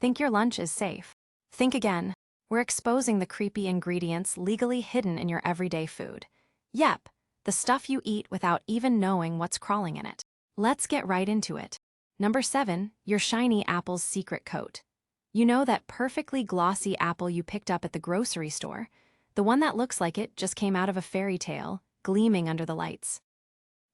Think your lunch is safe? Think again. We're exposing the creepy ingredients legally hidden in your everyday food. Yep, the stuff you eat without even knowing what's crawling in it. Let's get right into it. Number 7, your shiny apple's secret coat. You know that perfectly glossy apple you picked up at the grocery store? The one that looks like it just came out of a fairy tale, gleaming under the lights.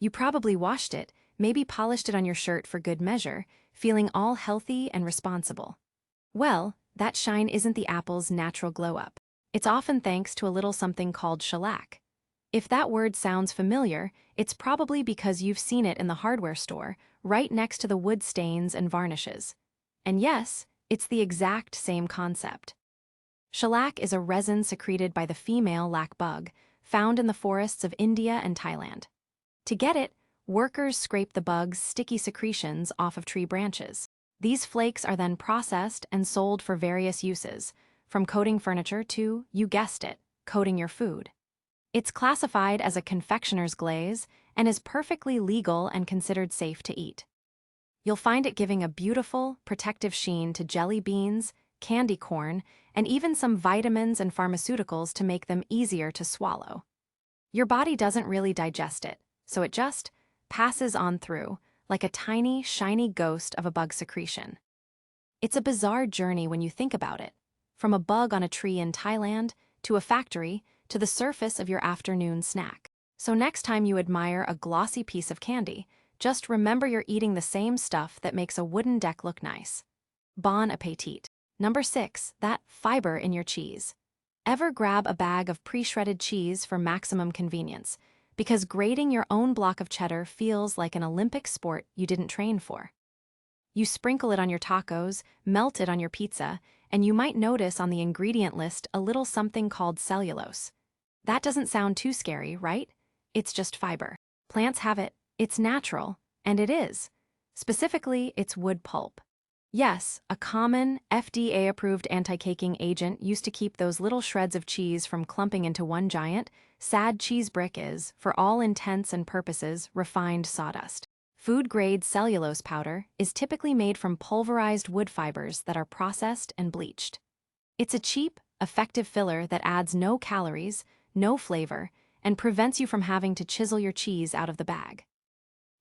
You probably washed it, maybe polished it on your shirt for good measure, feeling all healthy and responsible. Well, that shine isn't the apple's natural glow-up. It's often thanks to a little something called shellac. If that word sounds familiar, it's probably because you've seen it in the hardware store, right next to the wood stains and varnishes. And yes, it's the exact same concept. Shellac is a resin secreted by the female lac bug, found in the forests of India and Thailand. To get it, workers scrape the bug's sticky secretions off of tree branches. These flakes are then processed and sold for various uses, from coating furniture to, you guessed it, coating your food. It's classified as a confectioner's glaze and is perfectly legal and considered safe to eat. You'll find it giving a beautiful, protective sheen to jelly beans, candy corn, and even some vitamins and pharmaceuticals to make them easier to swallow. Your body doesn't really digest it, so it just passes on through, like a tiny, shiny ghost of a bug secretion. It's a bizarre journey when you think about it, from a bug on a tree in Thailand to a factory to the surface of your afternoon snack. So next time you admire a glossy piece of candy, just remember you're eating the same stuff that makes a wooden deck look nice. Bon appetit. Number 6, that fiber in your cheese. Ever grab a bag of pre-shredded cheese for maximum convenience? Because grating your own block of cheddar feels like an Olympic sport you didn't train for. You sprinkle it on your tacos, melt it on your pizza, and you might notice on the ingredient list a little something called cellulose. That doesn't sound too scary, right? It's just fiber. Plants have it, it's natural, and it is. Specifically, it's wood pulp. Yes, a common, FDA-approved anti-caking agent used to keep those little shreds of cheese from clumping into one giant, sad cheese brick is, for all intents and purposes, refined sawdust. Food-grade cellulose powder is typically made from pulverized wood fibers that are processed and bleached. It's a cheap, effective filler that adds no calories, no flavor, and prevents you from having to chisel your cheese out of the bag.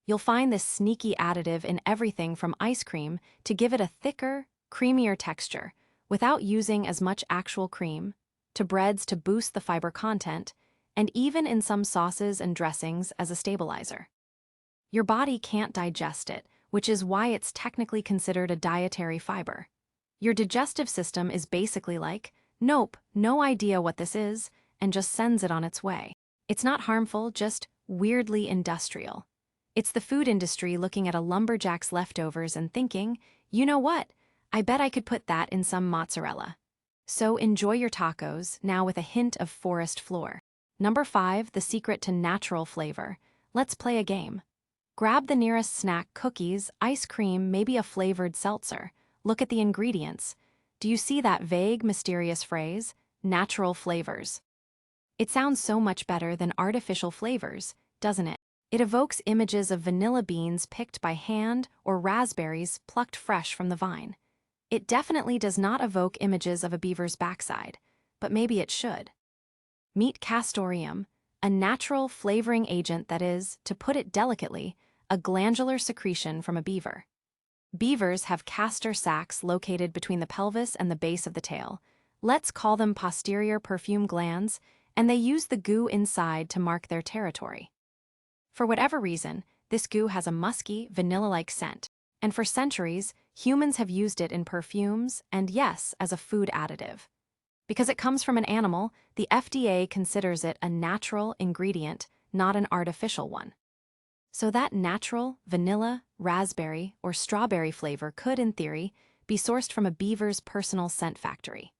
You'll find this sneaky additive in everything from ice cream to give it a thicker, creamier texture, without using as much actual cream, to breads to boost the fiber content, and even in some sauces and dressings as a stabilizer. Your body can't digest it, which is why it's technically considered a dietary fiber. Your digestive system is basically like, nope, no idea what this is, and just sends it on its way. It's not harmful, just weirdly industrial. It's the food industry looking at a lumberjack's leftovers and thinking, you know what, I bet I could put that in some mozzarella. So enjoy your tacos, now with a hint of forest floor. Number 5, the secret to natural flavor. Let's play a game. Grab the nearest snack, cookies, ice cream, maybe a flavored seltzer. Look at the ingredients. Do you see that vague, mysterious phrase? Natural flavors. It sounds so much better than artificial flavors, doesn't it? It evokes images of vanilla beans picked by hand or raspberries plucked fresh from the vine. It definitely does not evoke images of a beaver's backside, but maybe it should. Meet castoreum, a natural flavoring agent that is, to put it delicately, a glandular secretion from a beaver. Beavers have castor sacs located between the pelvis and the base of the tail. Let's call them posterior perfume glands, and they use the goo inside to mark their territory. For whatever reason, this goo has a musky, vanilla-like scent, and for centuries, humans have used it in perfumes and, yes, as a food additive. Because it comes from an animal, the FDA considers it a natural ingredient, not an artificial one. So that natural, vanilla, raspberry, or strawberry flavor could, in theory, be sourced from a beaver's personal scent factory.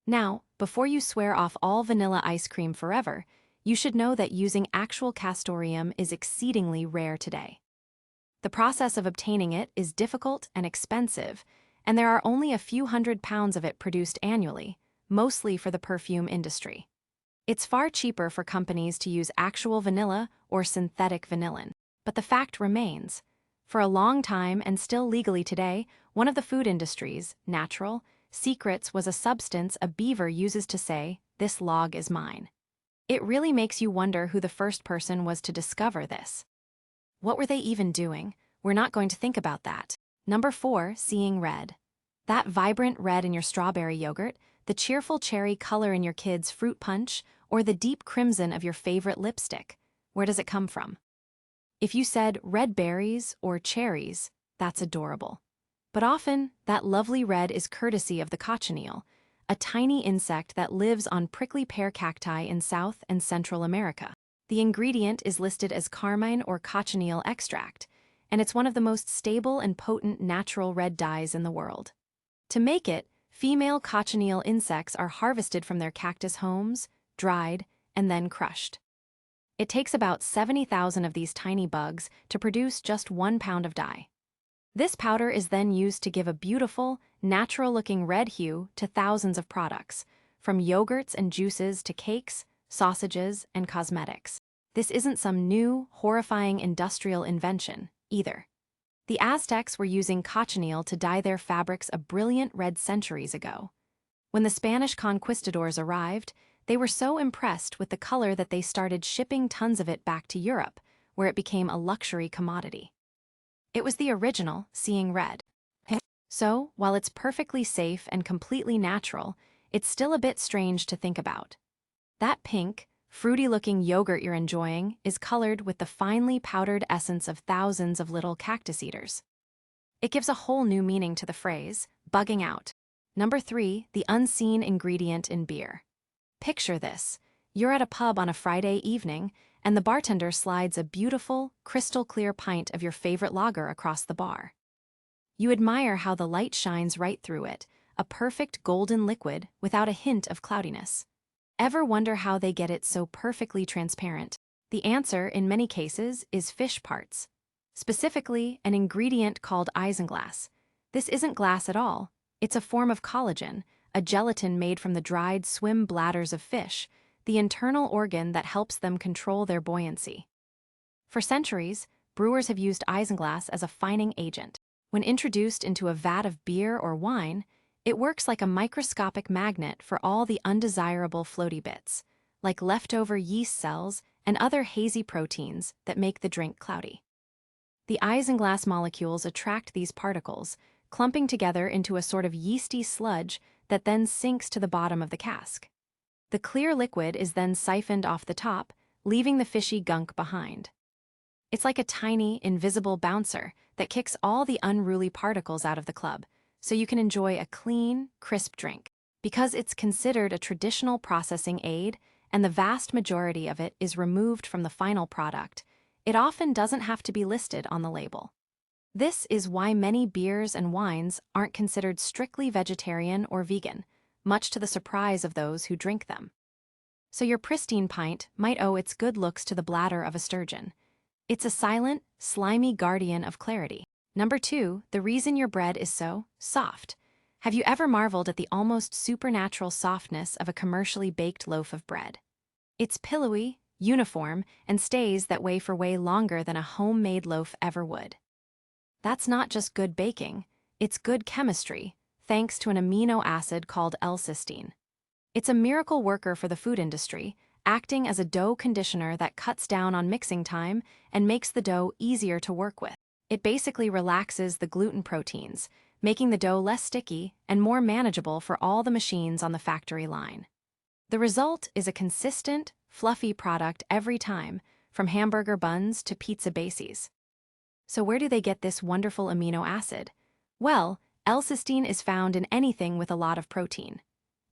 Now, before you swear off all vanilla ice cream forever, you should know that using actual castoreum is exceedingly rare today. The process of obtaining it is difficult and expensive, and there are only a few hundred pounds of it produced annually, mostly for the perfume industry. It's far cheaper for companies to use actual vanilla or synthetic vanillin, but the fact remains, For a long time and still legally today, one of the food industry's natural secrets was a substance a beaver uses to say, "This log is mine." It really makes you wonder who the first person was to discover this. What were they even doing? We're not going to think about that. Number 4, seeing red. That vibrant red in your strawberry yogurt, the cheerful cherry color in your kid's fruit punch, or the deep crimson of your favorite lipstick. Where does it come from? If you said red berries or cherries, that's adorable. But often, that lovely red is courtesy of the cochineal, a tiny insect that lives on prickly pear cacti in South and Central America. The ingredient is listed as carmine or cochineal extract, and it's one of the most stable and potent natural red dyes in the world. To make it, female cochineal insects are harvested from their cactus homes, dried, and then crushed. It takes about 70,000 of these tiny bugs to produce just 1 pound of dye. This powder is then used to give a beautiful, natural-looking red hue to thousands of products, from yogurts and juices to cakes, sausages, and cosmetics. This isn't some new, horrifying industrial invention, either. The Aztecs were using cochineal to dye their fabrics a brilliant red centuries ago. When the Spanish conquistadors arrived, they were so impressed with the color that they started shipping tons of it back to Europe, where it became a luxury commodity. It was the original, seeing red. So, while it's perfectly safe and completely natural, it's still a bit strange to think about. That pink, fruity-looking yogurt you're enjoying is colored with the finely powdered essence of thousands of little cactus eaters. It gives a whole new meaning to the phrase, bugging out. Number 3, the unseen ingredient in beer. Picture this. You're at a pub on a Friday evening, and the bartender slides a beautiful, crystal-clear pint of your favorite lager across the bar. You admire how the light shines right through it, a perfect golden liquid without a hint of cloudiness. Ever wonder how they get it so perfectly transparent? The answer, in many cases, is fish parts. Specifically, an ingredient called isinglass. This isn't glass at all. It's a form of collagen, a gelatin made from the dried swim bladders of fish, the internal organ that helps them control their buoyancy. For centuries, brewers have used isinglass as a fining agent. When introduced into a vat of beer or wine, it works like a microscopic magnet for all the undesirable floaty bits, like leftover yeast cells and other hazy proteins that make the drink cloudy. The isinglass molecules attract these particles, clumping together into a sort of yeasty sludge that then sinks to the bottom of the cask. The clear liquid is then siphoned off the top, leaving the fishy gunk behind. It's like a tiny, invisible bouncer that kicks all the unruly particles out of the club, so you can enjoy a clean, crisp drink. Because it's considered a traditional processing aid, and the vast majority of it is removed from the final product, it often doesn't have to be listed on the label. This is why many beers and wines aren't considered strictly vegetarian or vegan, much to the surprise of those who drink them. So your pristine pint might owe its good looks to the bladder of a sturgeon. It's a silent, slimy guardian of clarity. Number 2, the reason your bread is so soft. Have you ever marveled at the almost supernatural softness of a commercially baked loaf of bread? It's pillowy, uniform, and stays that way for way longer than a homemade loaf ever would. That's not just good baking, it's good chemistry, thanks to an amino acid called L-Cysteine. It's a miracle worker for the food industry, acting as a dough conditioner that cuts down on mixing time and makes the dough easier to work with. It basically relaxes the gluten proteins, making the dough less sticky and more manageable for all the machines on the factory line. The result is a consistent, fluffy product every time, from hamburger buns to pizza bases. So where do they get this wonderful amino acid? Well, L-cysteine is found in anything with a lot of protein.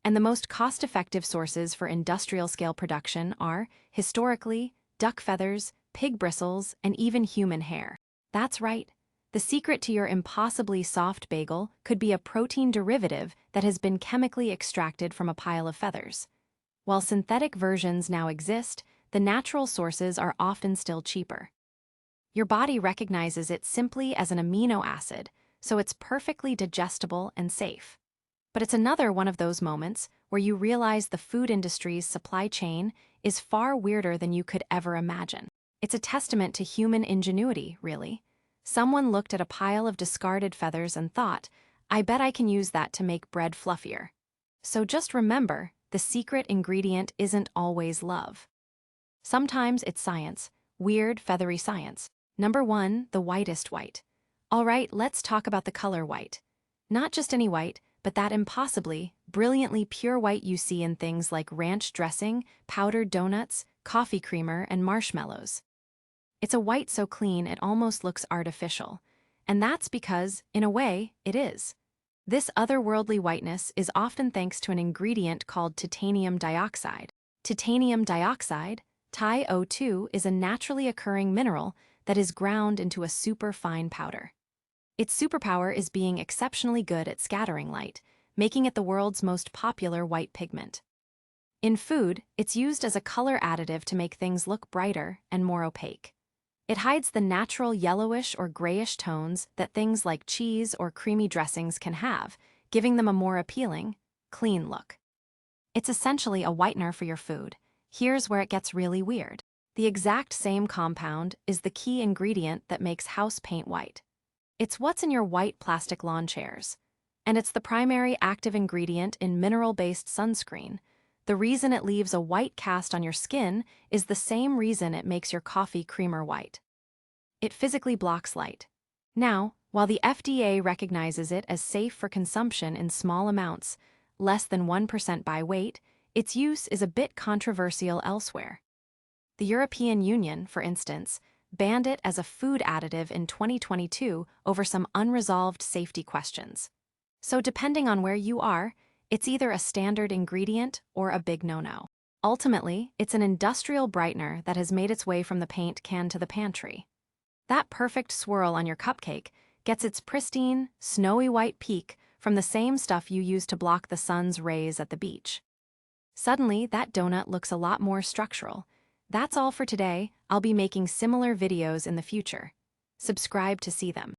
And the most cost-effective sources for industrial-scale production are, historically, duck feathers, pig bristles, and even human hair. That's right. The secret to your impossibly soft bagel could be a protein derivative that has been chemically extracted from a pile of feathers. While synthetic versions now exist, the natural sources are often still cheaper. Your body recognizes it simply as an amino acid, so it's perfectly digestible and safe. But it's another one of those moments where you realize the food industry's supply chain is far weirder than you could ever imagine. It's a testament to human ingenuity, really. Someone looked at a pile of discarded feathers and thought, I bet I can use that to make bread fluffier. So just remember, the secret ingredient isn't always love. Sometimes it's science, weird, feathery science. Number 1, the whitest white. All right, let's talk about the color white. Not just any white, but that impossibly, brilliantly pure white you see in things like ranch dressing, powdered donuts, coffee creamer, and marshmallows. It's a white so clean it almost looks artificial. And that's because, in a way, it is. This otherworldly whiteness is often thanks to an ingredient called titanium dioxide. Titanium dioxide, TiO2, is a naturally occurring mineral that is ground into a superfine powder. Its superpower is being exceptionally good at scattering light, making it the world's most popular white pigment. In food, it's used as a color additive to make things look brighter and more opaque. It hides the natural yellowish or grayish tones that things like cheese or creamy dressings can have, giving them a more appealing, clean look. It's essentially a whitener for your food. Here's where it gets really weird. The exact same compound is the key ingredient that makes house paint white. It's what's in your white plastic lawn chairs. And it's the primary active ingredient in mineral-based sunscreen. The reason it leaves a white cast on your skin is the same reason it makes your coffee creamer white. It physically blocks light. Now, while the FDA recognizes it as safe for consumption in small amounts, less than 1% by weight, its use is a bit controversial elsewhere. The European Union, for instance, banned it as a food additive in 2022 over some unresolved safety questions. So depending on where you are, it's either a standard ingredient or a big no-no. Ultimately, it's an industrial brightener that has made its way from the paint can to the pantry. That perfect swirl on your cupcake gets its pristine, snowy white peak from the same stuff you use to block the sun's rays at the beach. Suddenly, that donut looks a lot more structural. That's all for today. I'll be making similar videos in the future. Subscribe to see them.